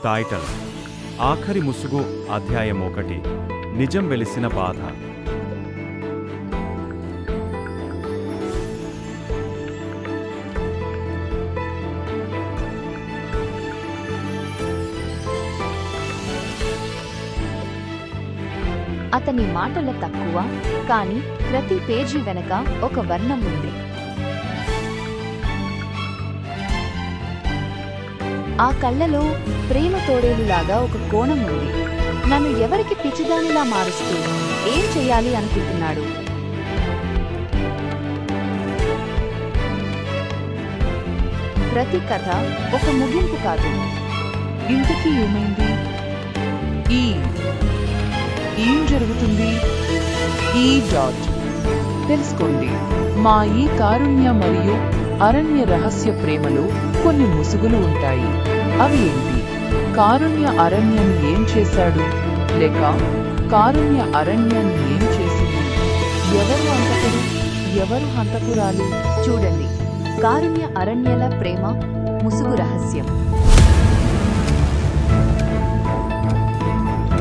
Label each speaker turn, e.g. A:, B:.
A: Title ఆఖరి ముసుగు అధ్యాయం 1 నిజం వెలిసిన బాధ.
B: అతని మాటల తక్కువ, కానీ ప్రతి పేజీ వెనక ఒక వర్ణం ఉంది. ఆ కళ్ళలో ప్రేమ తోడేలులాగా ఒక కోణం ఉంది. నన్ను ఎవరికి పిచ్చిదానిలా మారుస్తూ ఏం చెయ్యాలి అనుకుంటున్నాడు? ప్రతి కథ ఒక ముగింపు కాదు.
C: ఇంతకీ ఏమైంది? ఏం జరుగుతుంది? తెలుసుకోండి. మా ఈ కారుణ్య మరియు అరణ్య రహస్య ప్రేమలో కొన్ని ముసుగులు ఉంటాయి. అవి ఏంటి? కారుణ్య అరణ్యాన్ని ఏం చేశాడు, లేక కారుణ్య అరణ్యాన్ని ఏం చేసింది? ఎవరు హంతకుడు, ఎవరు హంతకురాలు?
B: చూడండి, కారుణ్య అరణ్యల ప్రేమ ముసుగు రహస్యం.